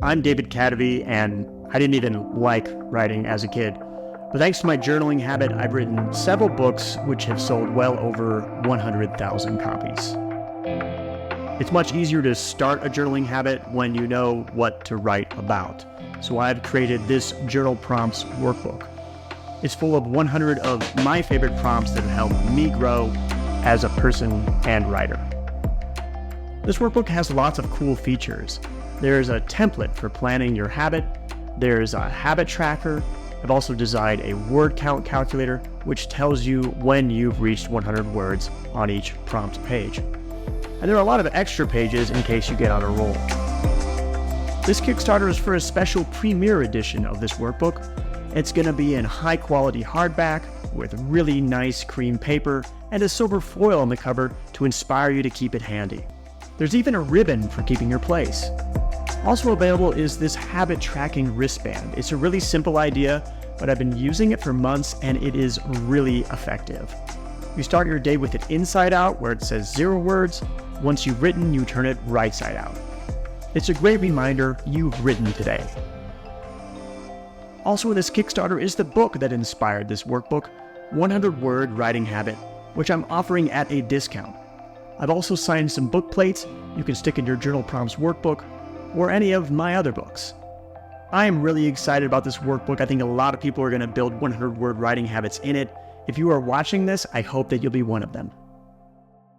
I'm David Cadavy, and I didn't even like writing as a kid. But thanks to my journaling habit, I've written several books which have sold well over 100,000 copies. It's much easier to start a journaling habit when you know what to write about. So I've created this journal prompts workbook. It's full of 100 of my favorite prompts that have helped me grow as a person and writer. This workbook has lots of cool features. There's a template for planning your habit. There's a habit tracker. I've also designed a word count calculator, which tells you when you've reached 100 words on each prompt page. And there are a lot of extra pages in case you get on a roll. This Kickstarter is for a special premiere edition of this workbook. It's going to be in high quality hardback with really nice cream paper and a silver foil on the cover to inspire you to keep it handy. There's even a ribbon for keeping your place. Also available is this habit tracking wristband. It's a really simple idea, but I've been using it for months and it is really effective. You start your day with it inside out where it says 0 words. Once you've written, you turn it right side out. It's a great reminder you've written today. Also in this Kickstarter is the book that inspired this workbook, 100 Word Writing Habit, which I'm offering at a discount. I've also signed some book plates you can stick in your journal prompts workbook or any of my other books. I am really excited about this workbook. I think a lot of people are going to build 100 word writing habits in it. If you are watching this, I hope that you'll be one of them.